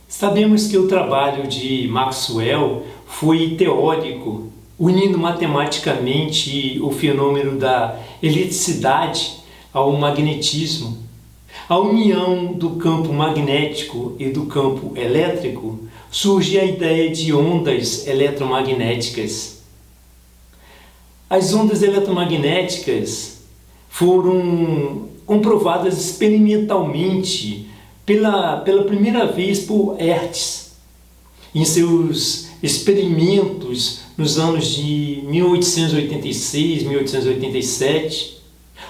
Sabemos que o trabalho de Maxwell foi teórico, unindo matematicamente o fenômeno da eletricidade ao magnetismo. A união do campo magnético e do campo elétrico surge a ideia de ondas eletromagnéticas. As ondas eletromagnéticas foram comprovadas experimentalmente pela primeira vez por Hertz, em seus experimentos nos anos de 1886, 1887.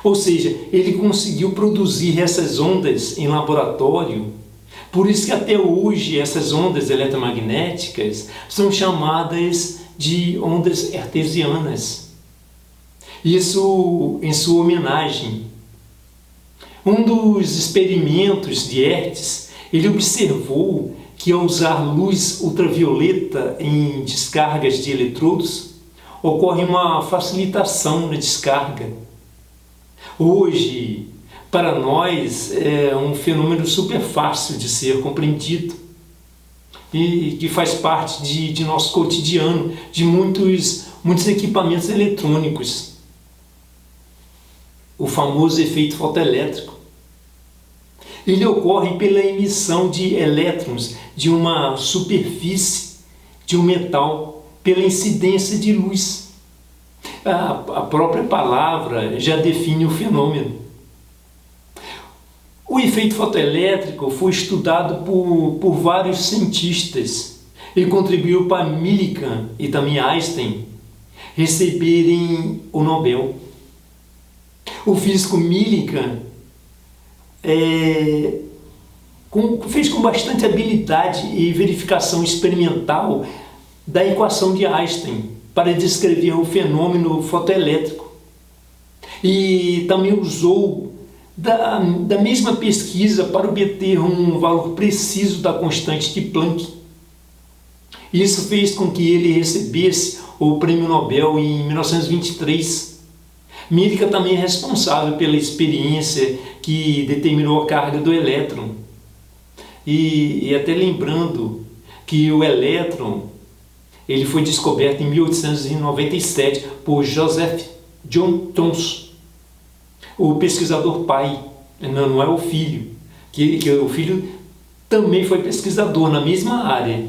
Ou seja, ele conseguiu produzir essas ondas em laboratório. Por isso que até hoje essas ondas eletromagnéticas são chamadas de ondas hertzianas. Isso em sua homenagem. Um dos experimentos de Hertz, ele observou que ao usar luz ultravioleta em descargas de eletrodos, ocorre uma facilitação na descarga. Hoje, para nós, é um fenômeno super fácil de ser compreendido e que faz parte de nosso cotidiano, de muitos equipamentos eletrônicos. O famoso efeito fotoelétrico. Ele ocorre pela emissão de elétrons de uma superfície de um metal, pela incidência de luz. A própria palavra já define o fenômeno. O efeito fotoelétrico foi estudado por vários cientistas e contribuiu para Millikan e também Einstein receberem o Nobel. O físico Millikan fez com bastante habilidade e verificação experimental da equação de Einstein para descrever o fenômeno fotoelétrico. E também usou da mesma pesquisa para obter um valor preciso da constante de Planck. Isso fez com que ele recebesse o Prêmio Nobel em 1923. Millikan também é responsável pela experiência que determinou a carga do elétron. E até lembrando que o elétron ele foi descoberto em 1897 por Joseph John Thomson, o pesquisador pai, não é o filho, que o filho também foi pesquisador na mesma área.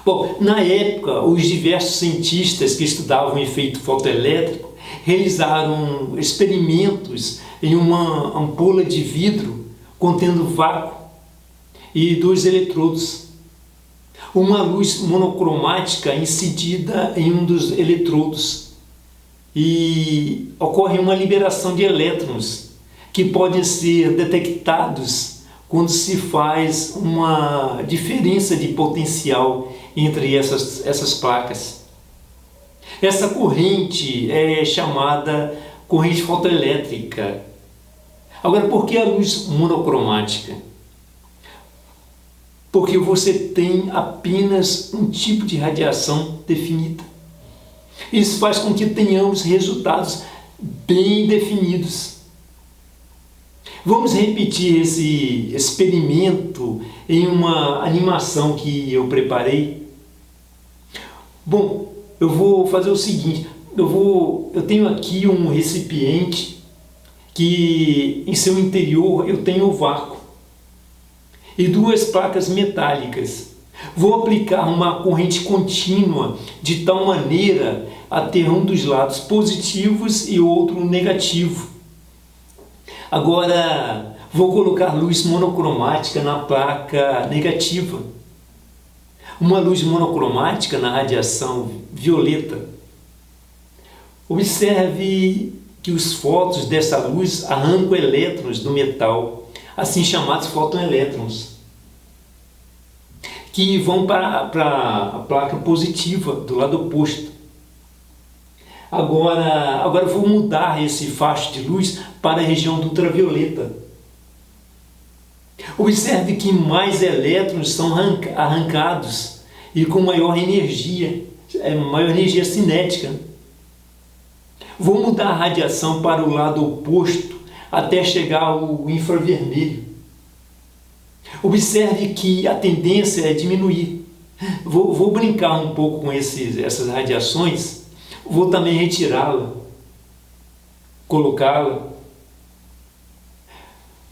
Bom, na época, os diversos cientistas que estudavam o efeito fotoelétrico realizaram experimentos em uma ampola de vidro contendo vácuo e 2 eletrodos. Uma luz monocromática incidida em um dos eletrodos e ocorre uma liberação de elétrons que podem ser detectados quando se faz uma diferença de potencial entre essas placas. Essa corrente é chamada corrente fotoelétrica. Agora, por que a luz monocromática? Porque você tem apenas um tipo de radiação definida. Isso faz com que tenhamos resultados bem definidos. Vamos repetir esse experimento em uma animação que eu preparei. Bom, eu vou fazer o seguinte, eu tenho aqui um recipiente que em seu interior eu tenho o vácuo e 2 placas metálicas. Vou aplicar uma corrente contínua de tal maneira a ter um dos lados positivos e outro negativo. Agora vou colocar luz monocromática na placa negativa. Uma luz monocromática na radiação violeta. Observe que os fótons dessa luz arrancam elétrons do metal, assim chamados fotoelétrons, que vão para a placa positiva do lado oposto. Agora vou mudar esse facho de luz para a região do ultravioleta. Observe que mais elétrons são arrancados e com maior energia cinética. Vou mudar a radiação para o lado oposto até chegar ao infravermelho. Observe que a tendência é diminuir. Vou brincar um pouco com essas radiações, vou também retirá-la, colocá-la.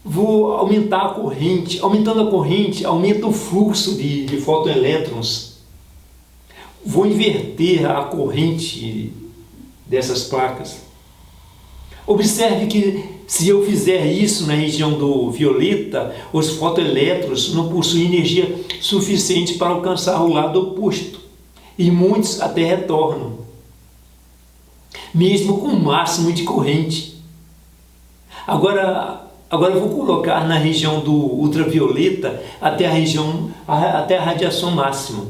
Vou aumentar a corrente. Aumentando a corrente, aumenta o fluxo de fotoelétrons. Vou inverter a corrente dessas placas. Observe que se eu fizer isso na região do violeta, os fotoelétrons não possuem energia suficiente para alcançar o lado oposto, e muitos até retornam, mesmo com o máximo de corrente. Agora eu vou colocar na região do ultravioleta até a radiação máxima.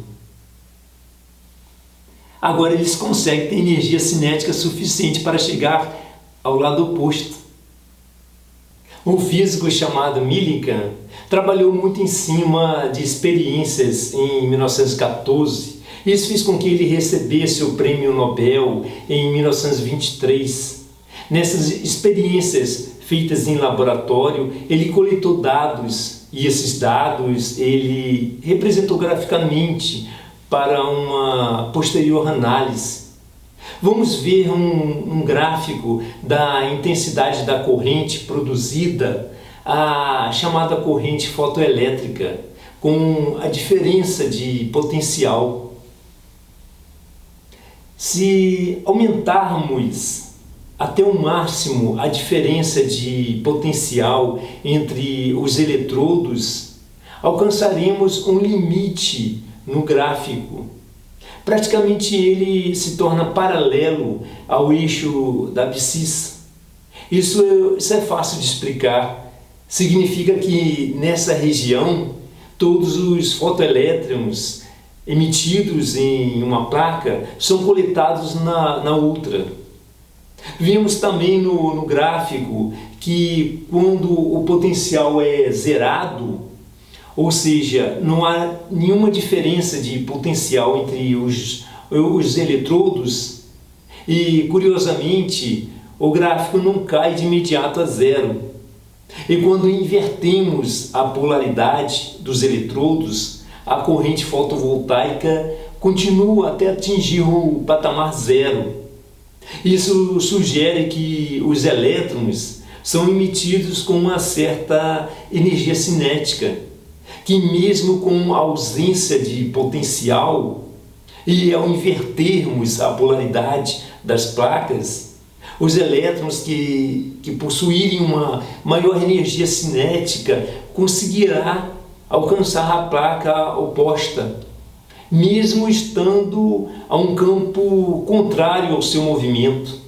Agora eles conseguem ter energia cinética suficiente para chegar ao lado oposto. Um físico chamado Millikan trabalhou muito em cima de experiências em 1914. Isso fez com que ele recebesse o Prêmio Nobel em 1923. Nessas experiências feitas em laboratório, ele coletou dados, e esses dados ele representou graficamente para uma posterior análise. Vamos ver um gráfico da intensidade da corrente produzida, a chamada corrente fotoelétrica, com a diferença de potencial. Se aumentarmos até o máximo a diferença de potencial entre os eletrodos, alcançaremos um limite no gráfico. Praticamente ele se torna paralelo ao eixo da abscissa. Isso é fácil de explicar. Significa que nessa região todos os fotoelétrons emitidos em uma placa são coletados na outra. Vimos também no gráfico que quando o potencial é zerado, ou seja, não há nenhuma diferença de potencial entre os eletrodos, e curiosamente o gráfico não cai de imediato a zero. E quando invertemos a polaridade dos eletrodos, a corrente fotovoltaica continua até atingir o patamar zero. Isso sugere que os elétrons são emitidos com uma certa energia cinética, que mesmo com ausência de potencial e ao invertermos a polaridade das placas, os elétrons que possuírem uma maior energia cinética conseguirá alcançar a placa oposta, mesmo estando a um campo contrário ao seu movimento.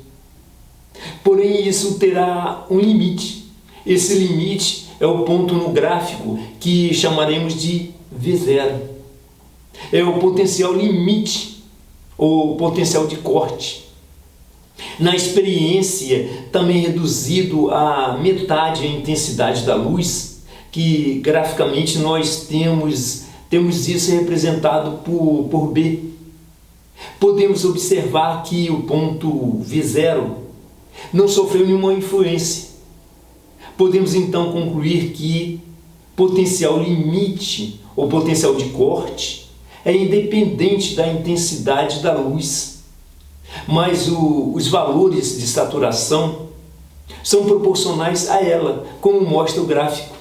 Porém, isso terá um limite. Esse limite é o ponto no gráfico que chamaremos de V0. É o potencial limite, ou potencial de corte. Na experiência, também reduzido a metade a intensidade da luz, que graficamente nós temos isso representado por B. Podemos observar que o ponto V0 não sofreu nenhuma influência. Podemos então concluir que potencial limite ou potencial de corte é independente da intensidade da luz, mas os valores de saturação são proporcionais a ela, como mostra o gráfico.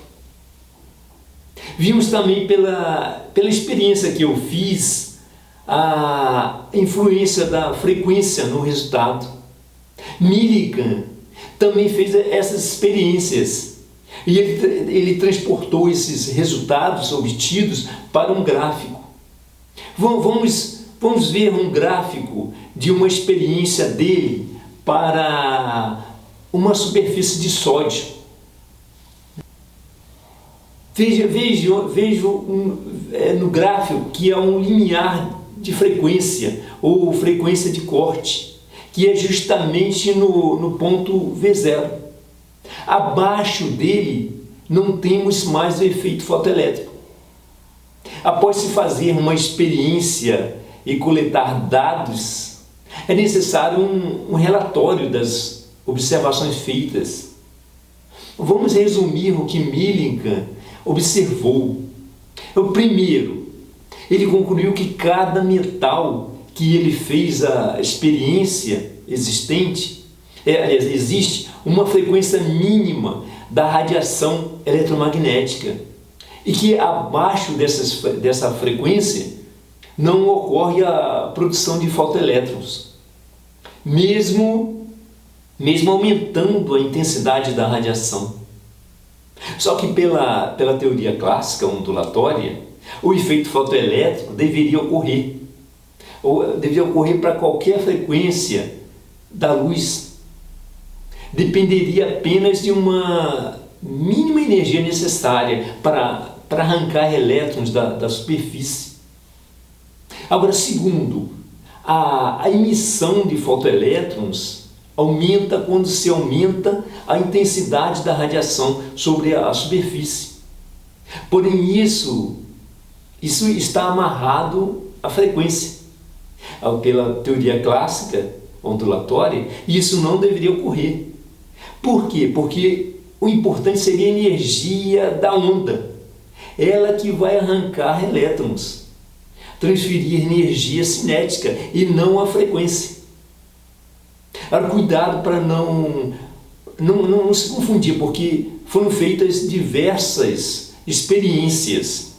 Vimos também pela experiência que eu fiz a influência da frequência no resultado. Millikan também fez essas experiências e ele transportou esses resultados obtidos para um gráfico. Vamos ver um gráfico de uma experiência dele para uma superfície de sódio. Vejo no gráfico que há um limiar de frequência ou frequência de corte, que é justamente no ponto V0. Abaixo dele não temos mais o efeito fotoelétrico. Após se fazer uma experiência e coletar dados, é necessário um relatório das observações feitas. Vamos resumir o que Millikan observou. O primeiro, ele concluiu que cada metal que ele fez a experiência existe uma frequência mínima da radiação eletromagnética e que abaixo dessa frequência não ocorre a produção de fotoelétrons, mesmo aumentando a intensidade da radiação. Só que pela teoria clássica ondulatória, o efeito fotoelétrico deveria ocorrer para qualquer frequência da luz. Dependeria apenas de uma mínima energia necessária para arrancar elétrons da superfície. Agora, segundo, a emissão de fotoelétrons aumenta quando se aumenta a intensidade da radiação sobre a superfície. Porém, isso está amarrado à frequência. Pela teoria clássica ondulatória, isso não deveria ocorrer. Por quê? Porque o importante seria a energia da onda. Ela que vai arrancar elétrons, transferir energia cinética e não a frequência. Agora, cuidado para não se confundir, porque foram feitas diversas experiências,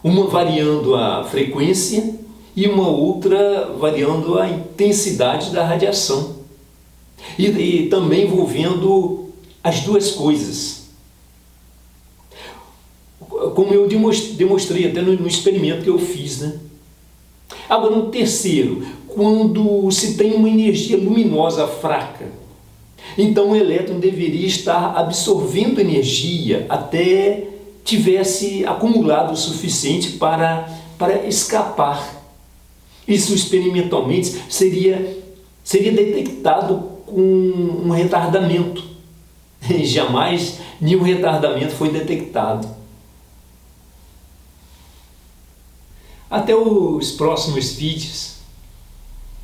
uma variando a frequência e uma outra variando a intensidade da radiação. E também envolvendo as duas coisas. Como eu demonstrei até no experimento que eu fiz, né? Agora, no terceiro, quando se tem uma energia luminosa fraca, então o elétron deveria estar absorvendo energia até tivesse acumulado o suficiente para escapar. Isso experimentalmente seria detectado com um retardamento. Jamais nenhum retardamento foi detectado. Até os próximos vídeos.